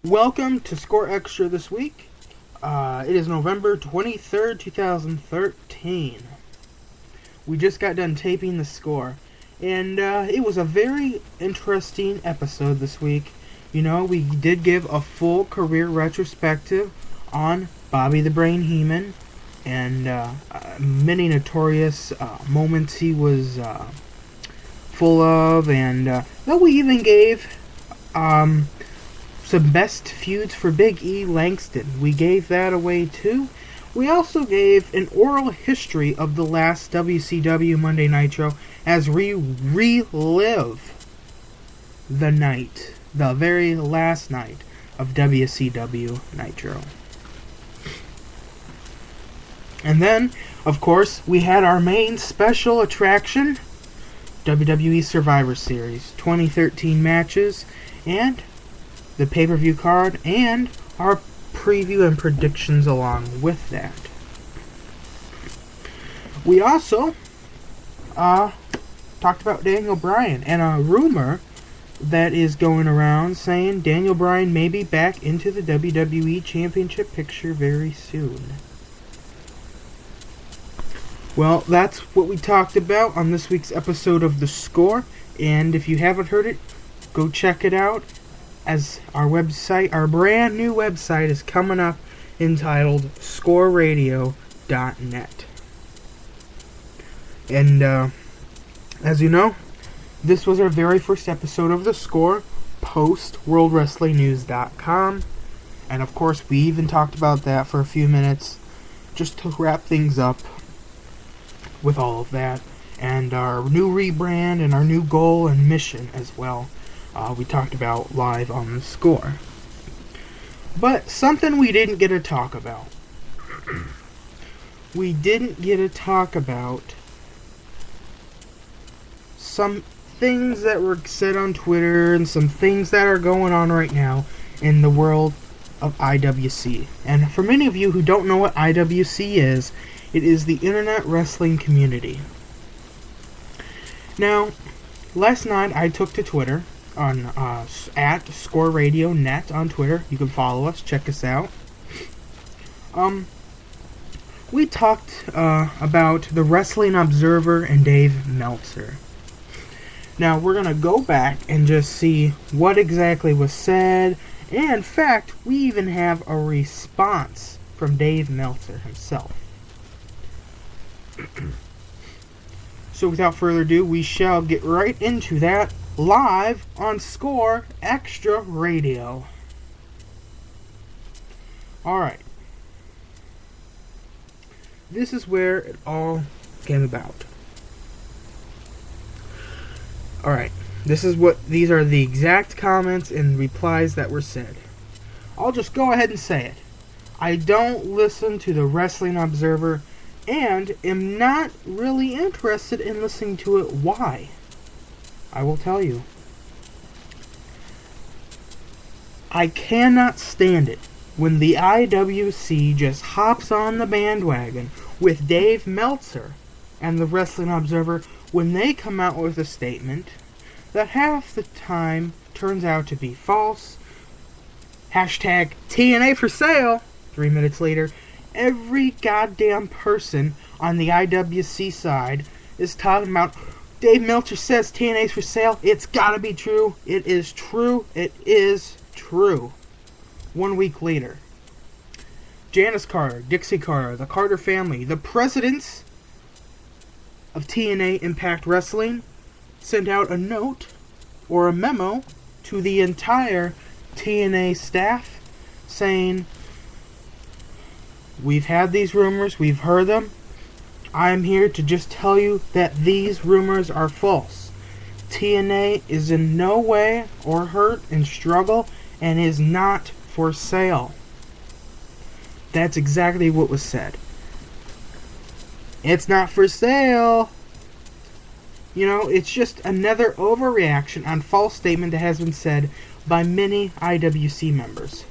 Welcome to Score Extra this week. It is November 23rd, 2013. We just got done taping the score, and it was a very interesting episode this week. You know, we did give a full career retrospective on Bobby the Brain Heenan, and many notorious moments he was full of, and then we even gave some best feuds for Big E Langston. We gave that away too. We also gave an oral history of the last WCW Monday Nitro as we relive the very last night of WCW Nitro. And then, of course, we had our main special attraction, WWE Survivor Series, 2013 matches, and the pay-per-view card, and our preview and predictions along with that. We also talked about Daniel Bryan and a rumor that is going around saying Daniel Bryan may be back into the WWE Championship picture very soon. Well, that's what we talked about on this week's episode of The Score, and if you haven't heard it, go check it out, as our brand new website is coming up, entitled scoreradio.net. And as you know, this was our very first episode of The Score, post WorldWrestlingNews.com, and of course we even talked about that for a few minutes, just to wrap things up with all of that, and our new rebrand and our new goal and mission as well. We talked about live on The Score. But something we didn't get to talk about. We didn't get to talk about some things that were said on Twitter and some things that are going on right now in the world of IWC. And for many of you who don't know what IWC is, it is the Internet Wrestling Community. Now, last night I took to Twitter on at ScoreRadioNet on Twitter. You can follow us, check us out. We talked about the Wrestling Observer and Dave Meltzer. Now we're gonna go back and just see what exactly was said, and in fact, we even have a response from Dave Meltzer himself. So without further ado, we shall get right into that live on Score Extra Radio. Alright. This is where it all came about. Alright. These are the exact comments and replies that were said. I'll just go ahead and say it. I don't listen to the Wrestling Observer and am not really interested in listening to it. Why? I will tell you. I cannot stand it when the IWC just hops on the bandwagon with Dave Meltzer and the Wrestling Observer when they come out with a statement that half the time turns out to be false. Hashtag TNA for sale. 3 minutes later, every goddamn person on the IWC side is talking about Dave Meltzer says TNA's for sale. It's gotta be true. It is true. It is true. 1 week later, Janice Carter, Dixie Carter, the Carter family, the presidents of TNA Impact Wrestling sent out a note or a memo to the entire TNA staff saying, we've had these rumors, we've heard them. I'm here to just tell you that these rumors are false. TNA is in no way or hurt and struggle and is not for sale. That's exactly what was said. It's not for sale. You know, it's just another overreaction on false statement that has been said by many IWC members.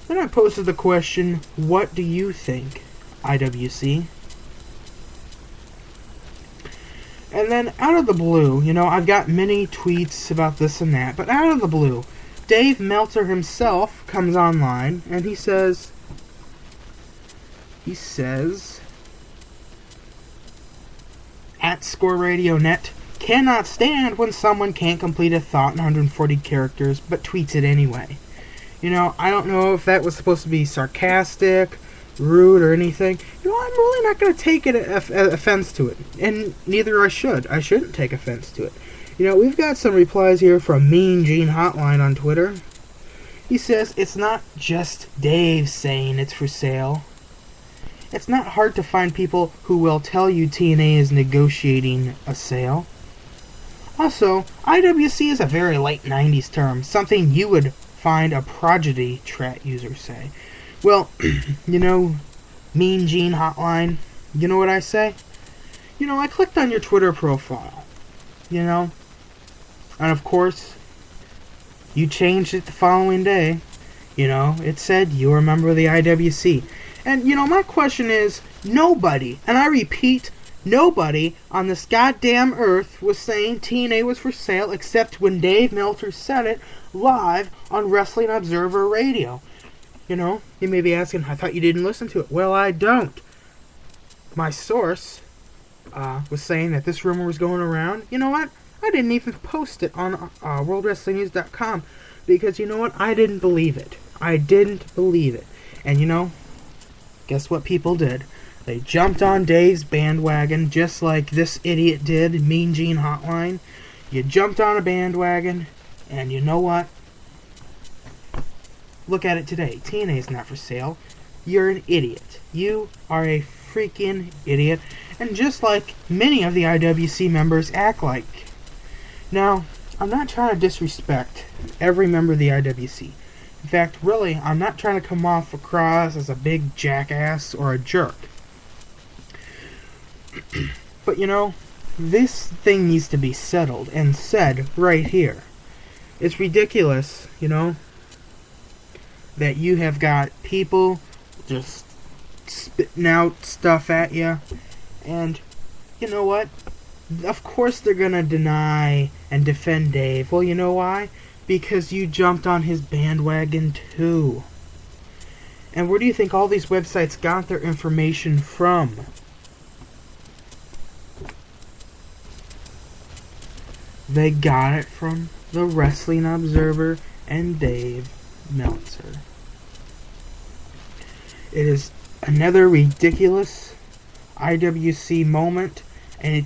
Then I posted the question, what do you think, IWC? And then out of the blue, you know, I've got many tweets about this and that, but out of the blue, Dave Meltzer himself comes online and he says, at Score Radio Net, cannot stand when someone can't complete a thought in 140 characters, but tweets it anyway. You know, I don't know if that was supposed to be sarcastic, rude, or anything. You know, I'm really not going to take offense to it. And neither I should. I shouldn't take offense to it. You know, we've got some replies here from Mean Gene Hotline on Twitter. He says, it's not just Dave saying it's for sale. It's not hard to find people who will tell you TNA is negotiating a sale. Also, IWC is a very late 90s term, something you would find a Prodigy Trat user say. Well, you know, Mean Gene Hotline, you know what I say? You know, I clicked on your Twitter profile, you know, and of course, you changed it the following day. You know, it said you were a member of the IWC. And, you know, my question is, nobody, and I repeat, nobody on this goddamn earth was saying TNA was for sale except when Dave Meltzer said it live on Wrestling Observer Radio. You know, you may be asking, I thought you didn't listen to it. Well, I don't. My source was saying that this rumor was going around. You know what? I didn't even post it on WorldWrestlingNews.com because, you know what? I didn't believe it. I didn't believe it. And, you know, guess what people did? They jumped on Dave's bandwagon just like this idiot did, Mean Gene Hotline. You jumped on a bandwagon, and you know what? Look at it today. TNA is not for sale. You're an idiot. You are a freaking idiot. And just like many of the IWC members act like. Now, I'm not trying to disrespect every member of the IWC. In fact, really, I'm not trying to come off across as a big jackass or a jerk. But, you know, this thing needs to be settled and said right here. It's ridiculous, you know, that you have got people just spitting out stuff at you. And, you know what? Of course they're going to deny and defend Dave. Well, you know why? Because you jumped on his bandwagon too. And where do you think all these websites got their information from? They got it from the Wrestling Observer and Dave Meltzer. It is another ridiculous IWC moment, and it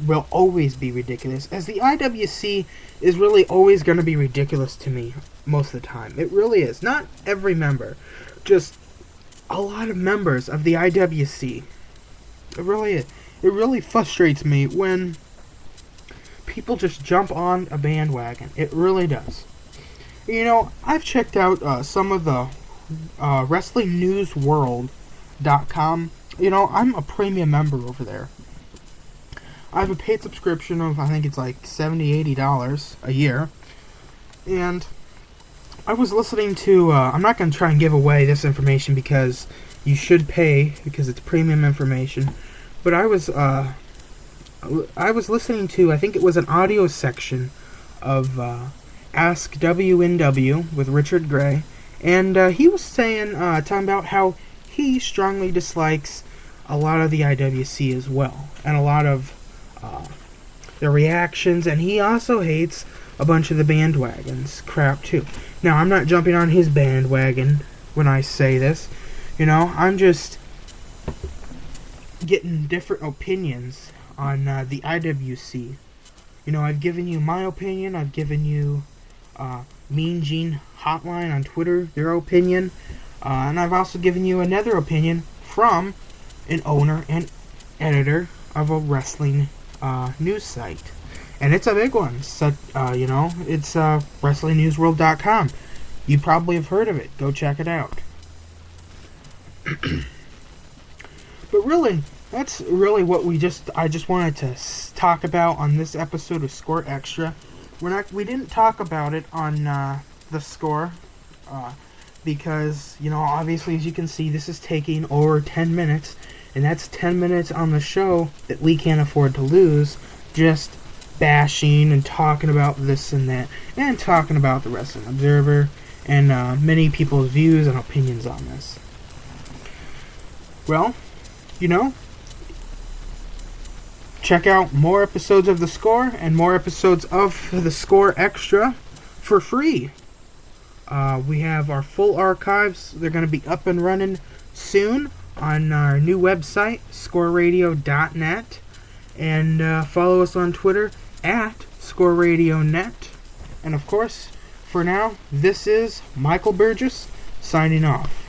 will always be ridiculous, as the IWC is really always going to be ridiculous to me most of the time. It really is. Not every member, just a lot of members of the IWC. It really is. It really frustrates me when people just jump on a bandwagon. It really does. You know, I've checked out some of the WrestlingNewsWorld.com. You know, I'm a premium member over there. I have a paid subscription of, I think it's like $70, $80 a year. And I was listening to, I'm not going to try and give away this information because you should pay, because it's premium information. But I was listening to, I think it was an audio section of Ask WNW with Richard Gray. And he was saying, talking about how he strongly dislikes a lot of the IWC as well. And a lot of the reactions, and he also hates a bunch of the bandwagons crap too. Now, I'm not jumping on his bandwagon when I say this. You know, I'm just getting different opinions on the IWC. You know, I've given you my opinion. I've given you Mean Gene Hotline on Twitter, their opinion. And I've also given you another opinion from an owner and editor of a wrestling news site. And it's a big one. So, you know, it's WrestlingNewsWorld.com. You probably have heard of it. Go check it out. But really, that's really what I just wanted to talk about on this episode of Score Extra. We didn't talk about it on the Score because, you know, obviously, as you can see, this is taking over 10 minutes, and that's 10 minutes on the show that we can't afford to lose just bashing and talking about this and that, and talking about the Wrestling Observer and many people's views and opinions on this. Well, check out more episodes of The Score and more episodes of The Score Extra for free. We have our full archives. They're going to be up and running soon on our new website, scoreradio.net. And follow us on Twitter at scoreradionet. And of course, for now, this is Michael Burgess signing off.